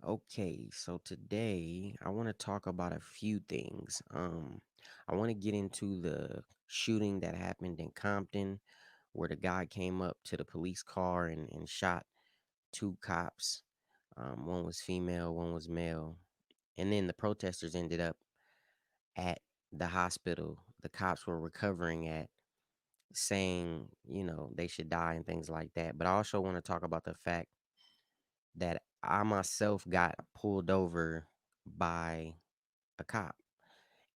Okay, so today I want to talk about a few things. I want to get into the shooting that happened in Compton, where the guy came up to the police car and shot two cops. One was female, one was male. And then the protesters ended up at the hospital the cops were recovering at, saying, they should die and things like that. But I also want to talk about the fact that I myself got pulled over by a cop,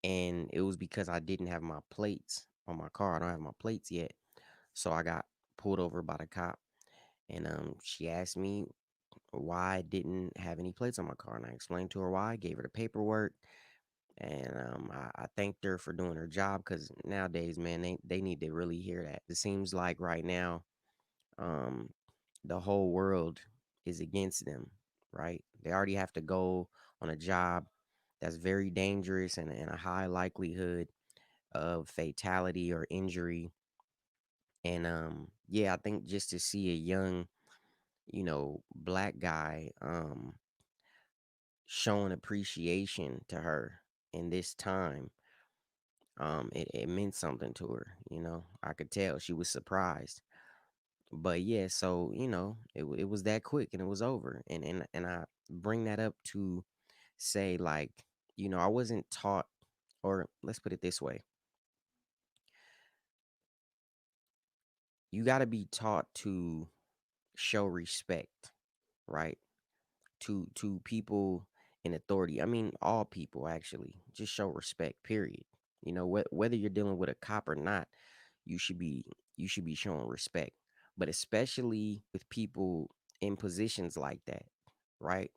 and it was because I didn't have my plates on my car. I don't have my plates yet, so I got pulled over by the cop, and she asked me why I didn't have any plates on my car, and I explained to her why. I gave her the paperwork, and I thanked her for doing her job, because nowadays, man, they need to really hear that. It seems like right now, um, the whole world is against them, right? They already have to go on a job that's very dangerous and a high likelihood of fatality or injury. And yeah, I think just to see a young, black guy showing appreciation to her in this time, it meant something to her, I could tell she was surprised. But yeah, so it was that quick and it was over. And I bring that up to say, like, I wasn't taught, or let's put it this way, you got to be taught to show respect, right? To people in authority. I mean, all people actually. Just show respect, period. Whether you're dealing with a cop or not, you should be you should be showing respect. But especially with people in positions like that, right?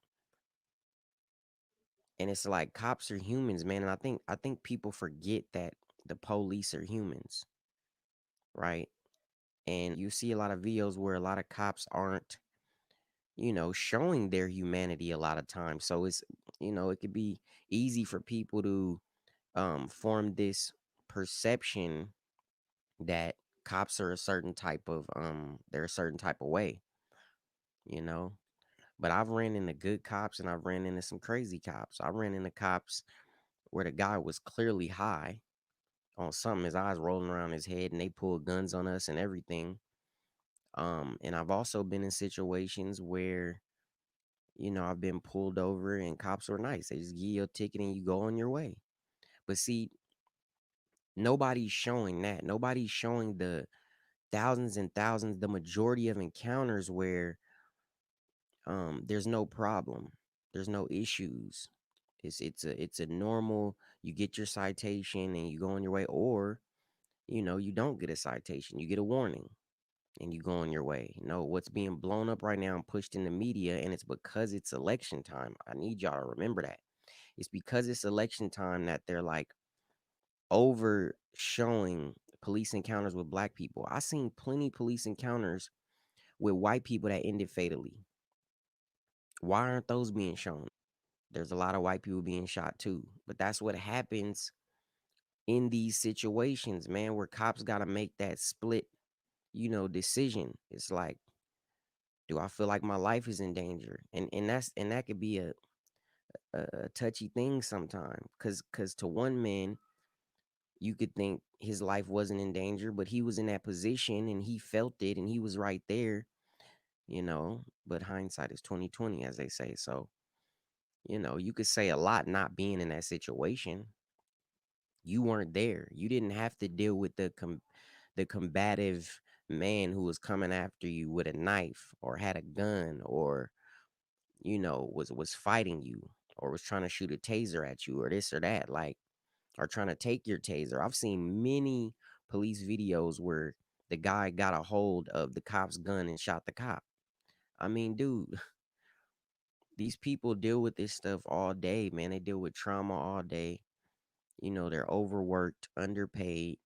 And it's like cops are humans, man. And I think people forget that the police are humans, right? And you see a lot of videos where a lot of cops aren't, showing their humanity a lot of times. So it's, it could be easy for people to form this perception that cops are a certain type of they're a certain type of way, you know. But I've ran into good cops and I've ran into some crazy cops. I ran into cops where the guy was clearly high on something, his eyes rolling around his head, and they pulled guns on us and everything. And I've also been in situations where, I've been pulled over and cops were nice. They just give you a ticket and you go on your way. But see, nobody's showing that. Nobody's showing the thousands and thousands, the majority of encounters where there's no problem. There's no issues. It's a normal, you get your citation and you go on your way, or you don't get a citation, you get a warning and you go on your way. No, what's being blown up right now and pushed in the media, and it's because it's election time. I need y'all to remember that. It's because it's election time that they're like over showing police encounters with black people. I seen plenty police encounters with white people that ended fatally. Why aren't those being shown? There's a lot of white people being shot too. But that's what happens in these situations, man, where cops got to make that split, decision. It's like, do I feel like my life is in danger? And that could be a touchy thing sometimes, cuz to one man you could think his life wasn't in danger, but he was in that position and he felt it and he was right there, but hindsight is 2020, as they say. So, you could say a lot not being in that situation. You weren't there. You didn't have to deal with the combative man who was coming after you with a knife or had a gun, or was fighting you, or was trying to shoot a taser at you, or this or that, like, or trying to take your taser. I've seen many police videos where the guy got a hold of the cop's gun and shot the cop. I mean, dude, these people deal with this stuff all day, man. They deal with trauma all day. They're overworked, underpaid.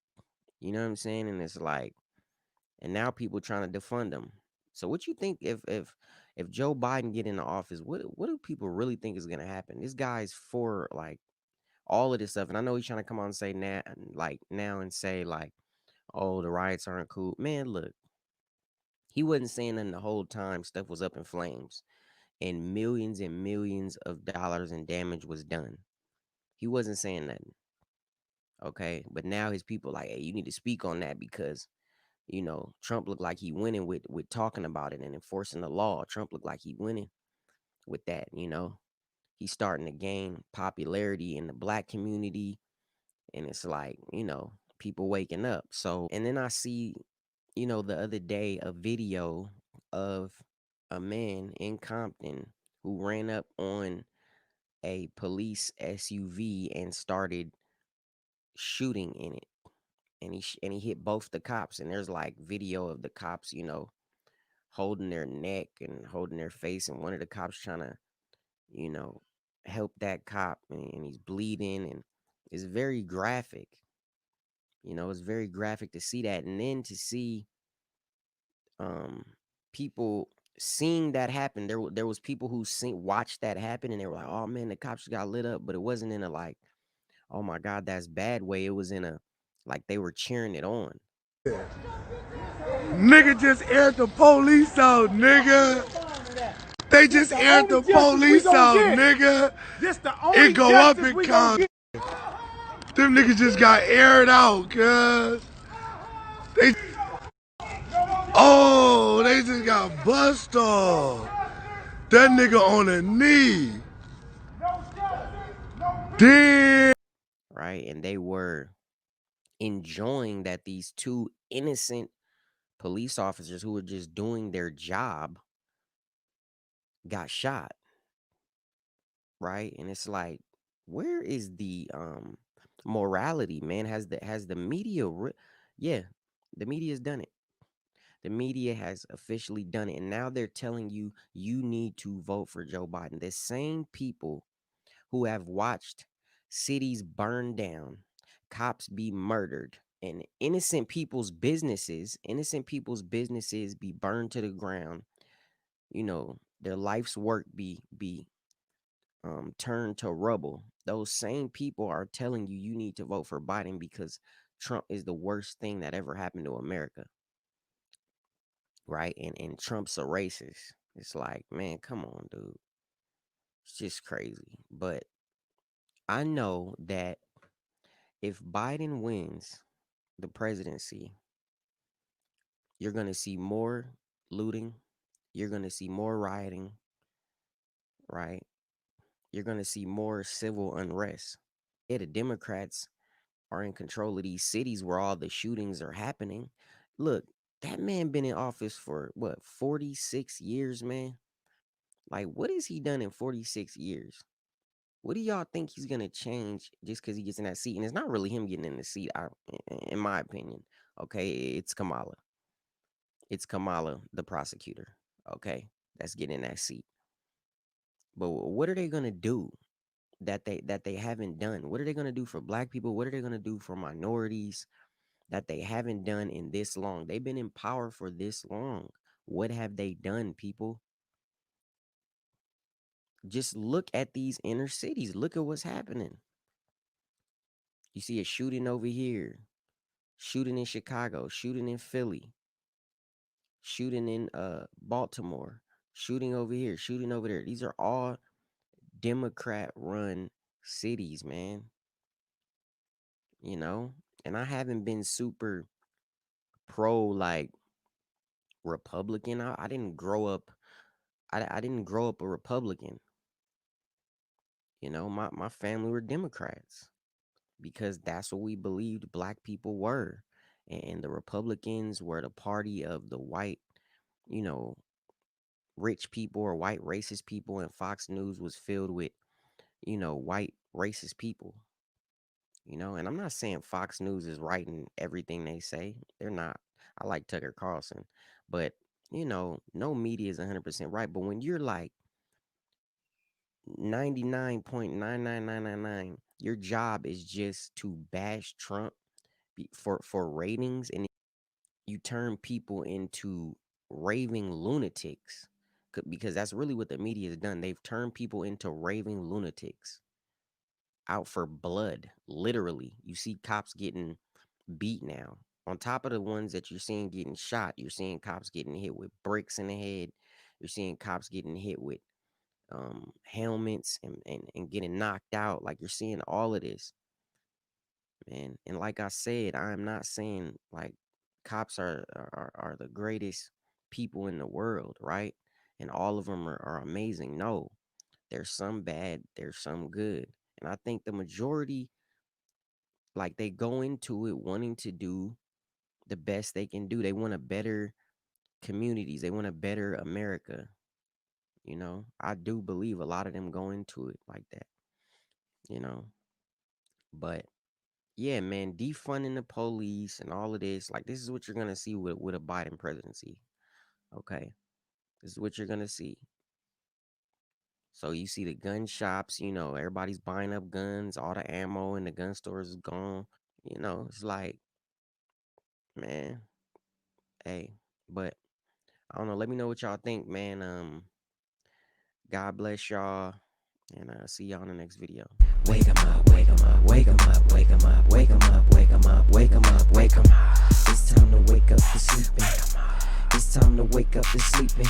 You know what I'm saying? And it's like, and now people trying to defund them. So what you think if Joe Biden get into office, what do people really think is gonna happen? This guy's for, like, all of this stuff, and I know he's trying to come on and say now, like now, and say like, oh, the riots aren't cool. Man, look, he wasn't saying nothing the whole time stuff was up in flames. and millions of dollars in damage was done. He wasn't saying nothing. Okay. But now his people like, hey, you need to speak on that because Trump looked like he winning with talking about it and enforcing the law. Trump looked like he winning with that. He's starting to gain popularity in the black community. And it's like, people waking up. And then I see, the other day a video of a man in Compton who ran up on a police SUV and started shooting in it. And he hit both the cops. And there's like video of the cops, holding their neck and holding their face. And one of the cops trying to, you know, help that cop. And he's bleeding. And it's very graphic. It's very graphic to see that. And then to see um people seeing that happen. There was people who watched that happen and they were like, oh man, the cops got lit up. But it wasn't in a like, oh my God, that's bad way. It was in a like they were cheering it on. Nigga just aired the police out, nigga. They just aired the police out, nigga. It go up in con. Them niggas just got aired out, cuz. They, they just got bust off. That nigga on a knee. Damn. Right. And they were enjoying that these two innocent police officers who were just doing their job got shot. Right. And it's like, where is the morality, man? Has the media yeah, the media's done it. The media has officially done it. And now they're telling you you need to vote for Joe Biden. The same people who have watched cities burn down, cops be murdered, and innocent people's businesses be burned to the ground, their life's work be turned to rubble. Those same people are telling you you need to vote for Biden because Trump is the worst thing that ever happened to America, right? And Trump's a racist. It's like, man, come on, dude. It's just crazy. But I know that if Biden wins the presidency, you're going to see more looting. You're going to see more rioting, right? You're going to see more civil unrest. Yeah, the Democrats are in control of these cities where all the shootings are happening. Look, that man been in office for what, 46 years, man? Like, what has he done in 46 years? What do y'all think he's gonna change just because he gets in that seat? And it's not really him getting in the seat, in my opinion. Okay, it's Kamala. It's Kamala, the prosecutor. Okay, that's getting in that seat. But what are they gonna do that they haven't done? What are they gonna do for black people? What are they gonna do for minorities that they haven't done in this long? They've been in power for this long. What have they done, people? Just look at these inner cities. Look at what's happening. You see a shooting over here, shooting in Chicago, shooting in Philly, shooting in Baltimore, shooting over here, shooting over there. These are all Democrat run cities, man. You know? And I haven't been super pro like Republican. I didn't grow up I didn't grow up a Republican. My family were Democrats because that's what we believed black people were. And the Republicans were the party of the white, you know, rich people or white racist people, and Fox News was filled with, white racist people. And I'm not saying Fox News is right in everything they say. They're not. I like Tucker Carlson, but no media is 100% right. But when you're like 99.99999, your job is just to bash Trump for ratings, and you turn people into raving lunatics because that's really what the media has done. They've turned people into raving lunatics out for blood. Literally, you see cops getting beat now. On top of the ones that you're seeing getting shot, you're seeing cops getting hit with bricks in the head. You're seeing cops getting hit with helmets and getting knocked out. Like you're seeing all of this, man. And like I said, I'm not saying like cops are the greatest people in the world, right? And all of them are amazing. No, there's some bad, there's some good. And I think the majority, like they go into it wanting to do the best they can do. They want to better communities. They want to better America. I do believe a lot of them go into it like that, you know. But yeah, man, defunding the police and all of this, like this is what you're gonna see with a Biden presidency. Okay. This is what you're gonna see. So you see the gun shops, everybody's buying up guns, all the ammo in the gun stores is gone. It's like, man, hey, but I don't know. Let me know what y'all think, man. God bless y'all, and see y'all in the next video. Wake 'em up, wake 'em up, wake 'em up, wake 'em up, wake 'em up, wake 'em up, wake 'em up, wake 'em up. It's time to wake up the sleeping. It's time to wake up the sleeping.